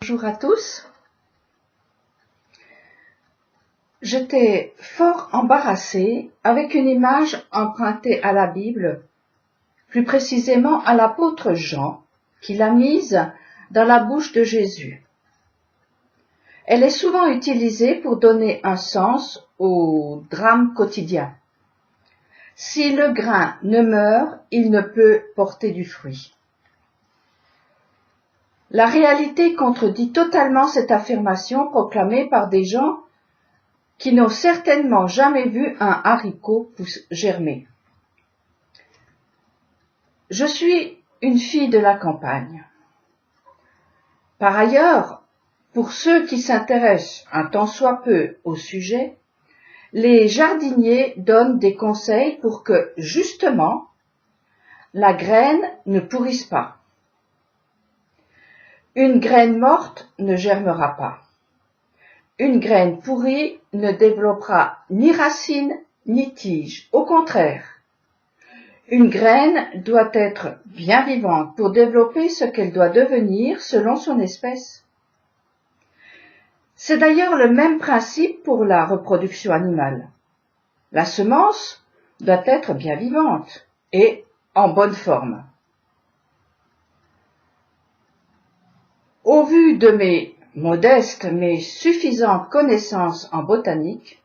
Bonjour à tous. J'étais fort embarrassée avec une image empruntée à la Bible, plus précisément à l'apôtre Jean, qui l'a mise dans la bouche de Jésus. Elle est souvent utilisée pour donner un sens au drame quotidien. Si le grain ne meurt, il ne peut porter du fruit. La réalité contredit totalement cette affirmation proclamée par des gens qui n'ont certainement jamais vu un haricot germer. Je suis une fille de la campagne. Par ailleurs, pour ceux qui s'intéressent un tant soit peu au sujet, les jardiniers donnent des conseils pour que, justement, la graine ne pourrisse pas. Une graine morte ne germera pas. Une graine pourrie ne développera ni racines ni tiges. Au contraire, une graine doit être bien vivante pour développer ce qu'elle doit devenir selon son espèce. C'est d'ailleurs le même principe pour la reproduction animale. La semence doit être bien vivante et en bonne forme. Au vu de mes modestes mais suffisantes connaissances en botanique,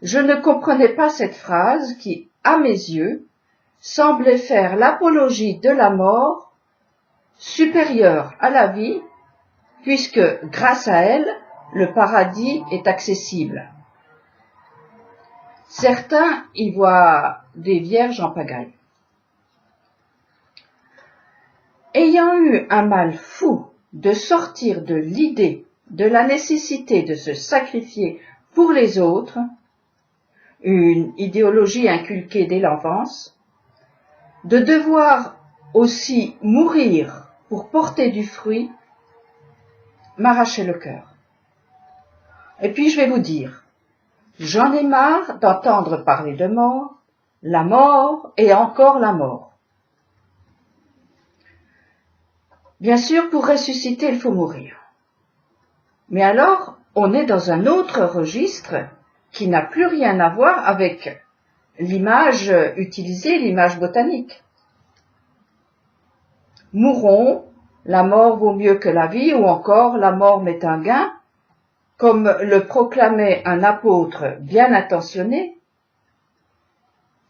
je ne comprenais pas cette phrase qui, à mes yeux, semblait faire l'apologie de la mort supérieure à la vie, puisque, grâce à elle, le paradis est accessible. Certains y voient des vierges en pagaille. Ayant eu un mal fou de sortir de l'idée de la nécessité de se sacrifier pour les autres, une idéologie inculquée dès l'enfance, de devoir aussi mourir pour porter du fruit, m'arrachait le cœur. Et puis je vais vous dire, j'en ai marre d'entendre parler de mort, la mort et encore la mort. Bien sûr, pour ressusciter, il faut mourir. Mais alors, on est dans un autre registre qui n'a plus rien à voir avec l'image utilisée, l'image botanique. Mourons, la mort vaut mieux que la vie, ou encore la mort m'est un gain, comme le proclamait un apôtre bien intentionné.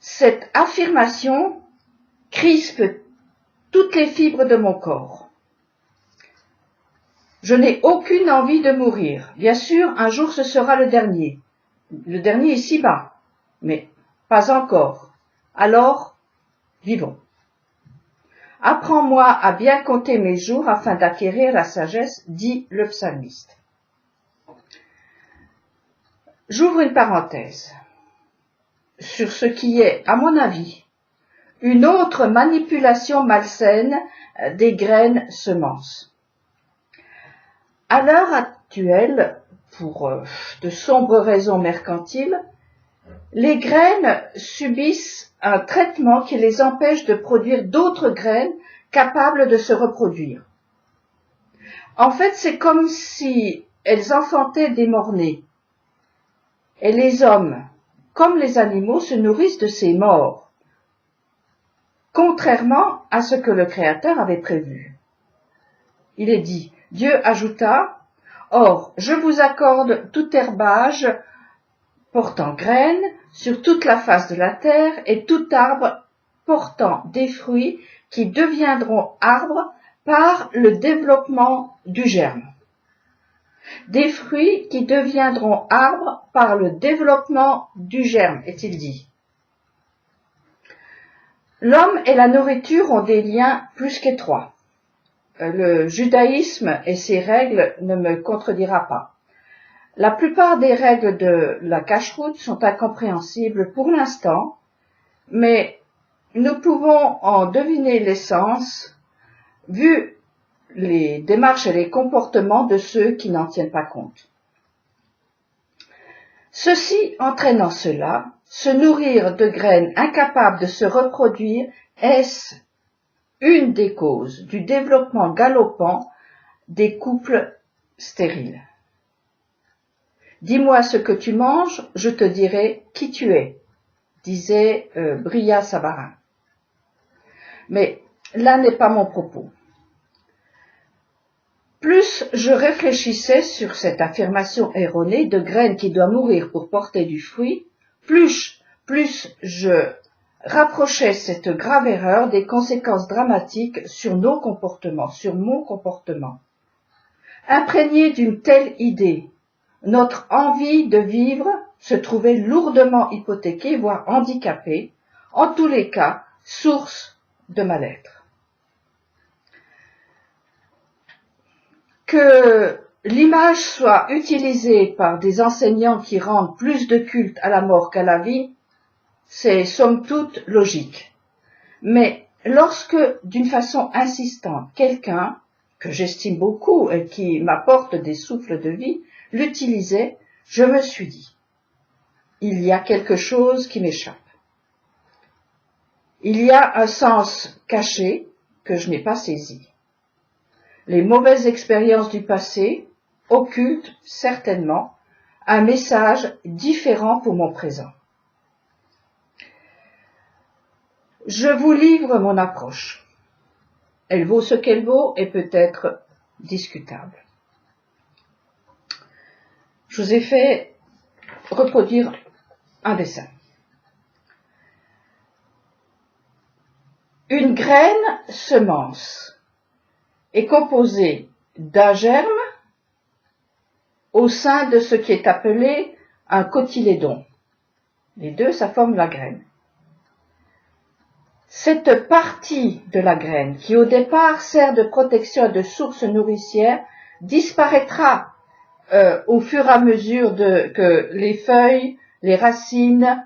Cette affirmation crispe toutes les fibres de mon corps. Je n'ai aucune envie de mourir. Bien sûr, un jour ce sera le dernier ici-bas, mais pas encore. Alors, vivons. Apprends-moi à bien compter mes jours afin d'acquérir la sagesse, dit le psalmiste. J'ouvre une parenthèse sur ce qui est, à mon avis, une autre manipulation malsaine des graines semences. À l'heure actuelle, pour de sombres raisons mercantiles, les graines subissent un traitement qui les empêche de produire d'autres graines capables de se reproduire. En fait, c'est comme si elles enfantaient des morts-nés. Et les hommes, comme les animaux, se nourrissent de ces morts, contrairement à ce que le Créateur avait prévu. Il est dit, Dieu ajouta, « Or, je vous accorde tout herbage portant graines sur toute la face de la terre et tout arbre portant des fruits qui deviendront arbres par le développement du germe. » Des fruits qui deviendront arbres par le développement du germe, est-il dit. L'homme et la nourriture ont des liens plus qu'étroits. Le judaïsme et ses règles ne me contredira pas. La plupart des règles de la cacheroute sont incompréhensibles pour l'instant, mais nous pouvons en deviner l'essence vu les démarches et les comportements de ceux qui n'en tiennent pas compte. Ceci entraînant cela, se nourrir de graines incapables de se reproduire, est-ce une des causes du développement galopant des couples stériles. Dis-moi ce que tu manges, je te dirai qui tu es, disait Brillat Savarin. Mais là n'est pas mon propos. Plus je réfléchissais sur cette affirmation erronée de graines qui doivent mourir pour porter du fruit, plus je rapprochais cette grave erreur des conséquences dramatiques sur nos comportements, sur mon comportement. Imprégné d'une telle idée, notre envie de vivre se trouvait lourdement hypothéquée, voire handicapée, en tous les cas, source de mal-être. Que l'image soit utilisée par des enseignants qui rendent plus de culte à la mort qu'à la vie, c'est somme toute logique. Mais lorsque, d'une façon insistante, quelqu'un, que j'estime beaucoup et qui m'apporte des souffles de vie, l'utilisait, je me suis dit, il y a quelque chose qui m'échappe. Il y a un sens caché que je n'ai pas saisi. Les mauvaises expériences du passé occultent certainement un message différent pour mon présent. Je vous livre mon approche. Elle vaut ce qu'elle vaut et peut être discutable. Je vous ai fait reproduire un dessin. Une graine semence est composée d'un germe au sein de ce qui est appelé un cotylédon. Les deux, ça forme la graine. Cette partie de la graine, qui au départ sert de protection et de source nourricière, disparaîtra au fur et à mesure que les feuilles, les racines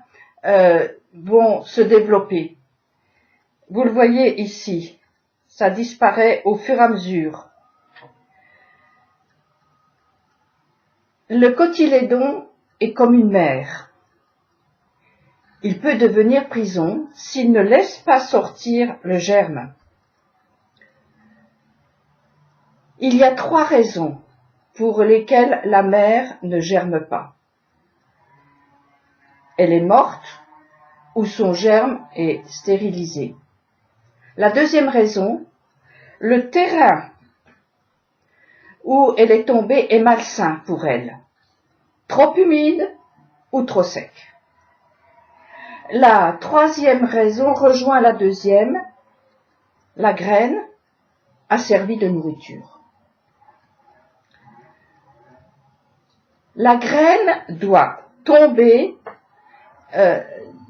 vont se développer. Vous le voyez ici, ça disparaît au fur et à mesure. Le cotylédon est comme une mer. Il peut devenir prison s'il ne laisse pas sortir le germe. Il y a 3 raisons pour lesquelles la mer ne germe pas. Elle est morte ou son germe est stérilisé. La deuxième raison, le terrain où elle est tombée est malsain pour elle, trop humide ou trop sec. La troisième raison rejoint la deuxième, la graine a servi de nourriture. La graine doit tomber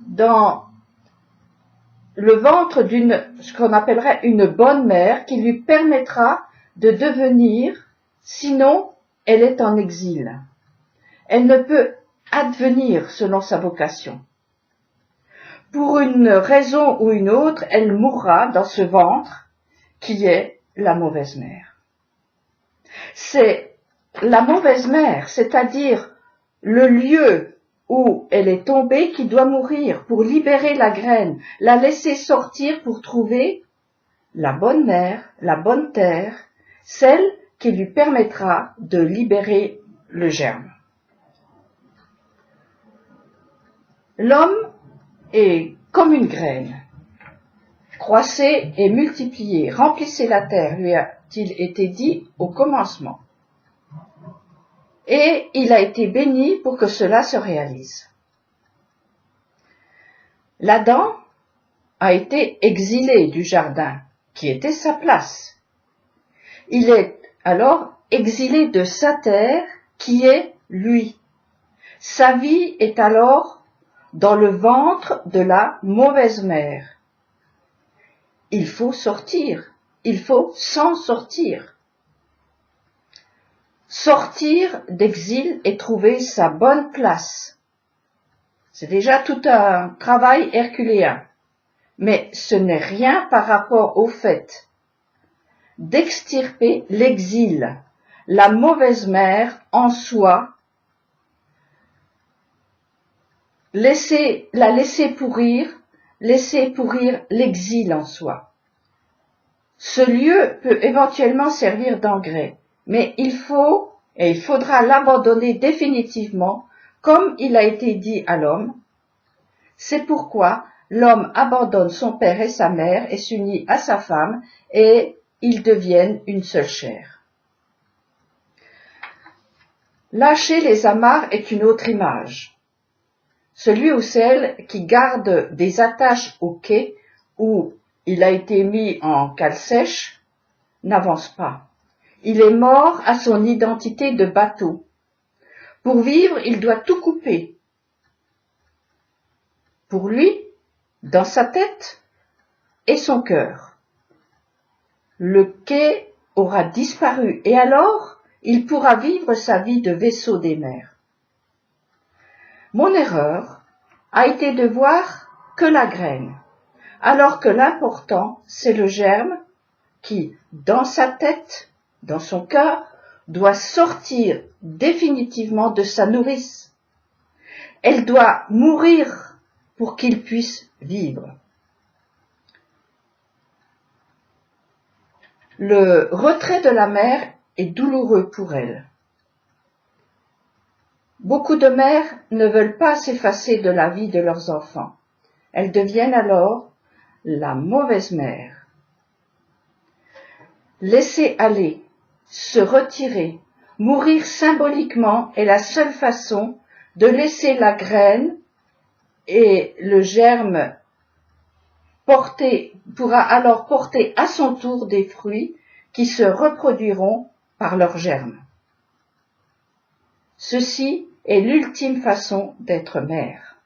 dans le ventre ce qu'on appellerait une bonne mère qui lui permettra de devenir, sinon elle est en exil. Elle ne peut advenir selon sa vocation. Pour une raison ou une autre, elle mourra dans ce ventre qui est la mauvaise mère. C'est la mauvaise mère, c'est-à-dire le lieu où elle est tombée qui doit mourir pour libérer la graine, la laisser sortir pour trouver la bonne mère, la bonne terre, celle qui lui permettra de libérer le germe. L'homme est comme une graine. Croissez et multipliez, remplissez la terre, lui a-t-il été dit au commencement. Et il a été béni pour que cela se réalise. L'Adam a été exilé du jardin, qui était sa place. Il est alors exilé de sa terre, qui est lui. Sa vie est alors dans le ventre de la mauvaise mère. Il faut sortir, il faut s'en sortir. Sortir d'exil et trouver sa bonne place. C'est déjà tout un travail herculéen, mais ce n'est rien par rapport au fait d'extirper l'exil, la mauvaise mère en soi, la laisser pourrir l'exil en soi. Ce lieu peut éventuellement servir d'engrais, mais il faudra l'abandonner définitivement, comme il a été dit à l'homme. C'est pourquoi l'homme abandonne son père et sa mère et s'unit à sa femme, et ils deviennent une seule chair. Lâcher les amarres est une autre image. Celui ou celle qui garde des attaches au quai où il a été mis en cale sèche n'avance pas. Il est mort à son identité de bateau. Pour vivre, il doit tout couper. Pour lui, dans sa tête et son cœur. Le quai aura disparu et alors il pourra vivre sa vie de vaisseau des mers. Mon erreur a été de voir que la graine, alors que l'important, c'est le germe qui, dans sa tête, dans son cœur, doit sortir définitivement de sa nourrice. Elle doit mourir pour qu'il puisse vivre. Le retrait de la mère est douloureux pour elle. Beaucoup de mères ne veulent pas s'effacer de la vie de leurs enfants. Elles deviennent alors la mauvaise mère. Laisser aller, se retirer, mourir symboliquement est la seule façon de laisser la graine et le germe pourra alors porter à son tour des fruits qui se reproduiront par leur germe. Ceci est l'ultime façon d'être mère.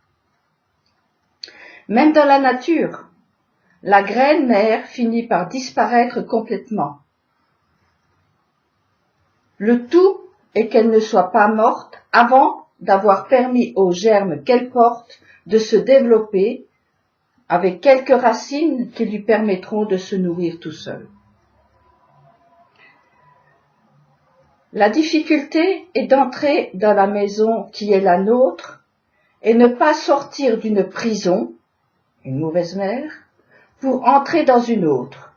Même dans la nature, la graine mère finit par disparaître complètement. Le tout est qu'elle ne soit pas morte avant d'avoir permis au germe qu'elle porte de se développer avec quelques racines qui lui permettront de se nourrir tout seul. La difficulté est d'entrer dans la maison qui est la nôtre et ne pas sortir d'une prison, une mauvaise mère, pour entrer dans une autre.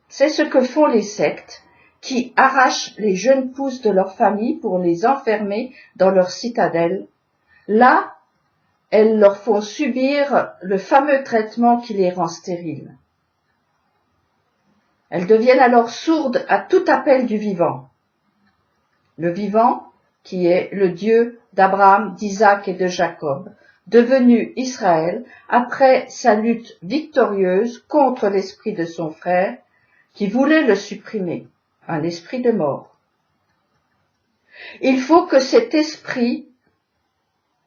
C'est ce que font les sectes qui arrachent les jeunes pousses de leur famille pour les enfermer dans leur citadelle. Là, elles leur font subir le fameux traitement qui les rend stériles. Elles deviennent alors sourdes à tout appel du vivant. Le vivant, qui est le Dieu d'Abraham, d'Isaac et de Jacob, devenu Israël après sa lutte victorieuse contre l'esprit de son frère, qui voulait le supprimer, un esprit de mort. Il faut que cet esprit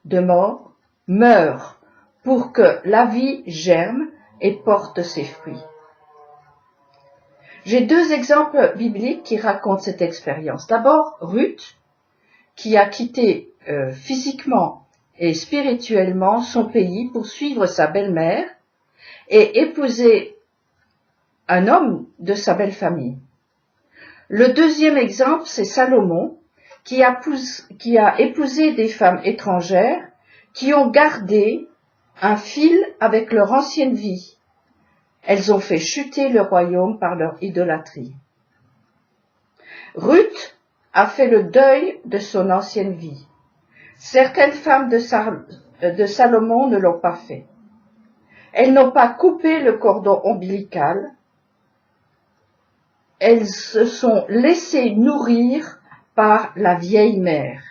de mort meure pour que la vie germe et porte ses fruits. J'ai deux exemples bibliques qui racontent cette expérience. D'abord, Ruth, qui a quitté physiquement et spirituellement son pays pour suivre sa belle-mère et épouser un homme de sa belle famille. Le deuxième exemple, c'est Salomon, qui a épousé des femmes étrangères qui ont gardé un fil avec leur ancienne vie. Elles ont fait chuter le royaume par leur idolâtrie. Ruth a fait le deuil de son ancienne vie. Certaines femmes de Salomon ne l'ont pas fait. Elles n'ont pas coupé le cordon ombilical. Elles se sont laissées nourrir par la vieille mère,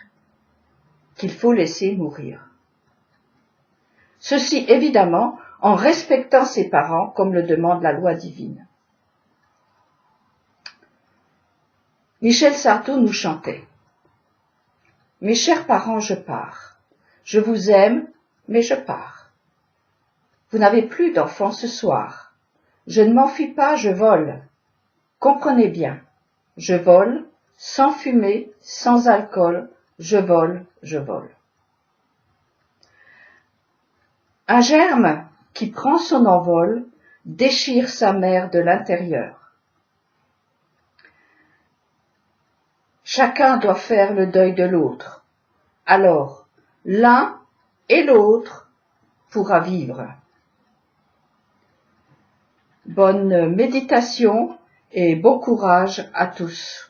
qu'il faut laisser mourir. Ceci, évidemment, en respectant ses parents, comme le demande la loi divine. Michel Sardou nous chantait « Mes chers parents, je pars. Je vous aime, mais je pars. Vous n'avez plus d'enfants ce soir. Je ne m'enfuis pas, je vole. Comprenez bien, je vole, sans fumée, sans alcool, je vole, je vole. » Un germe qui prend son envol déchire sa mère de l'intérieur. Chacun doit faire le deuil de l'autre. Alors, l'un et l'autre pourra vivre. Bonne méditation et bon courage à tous.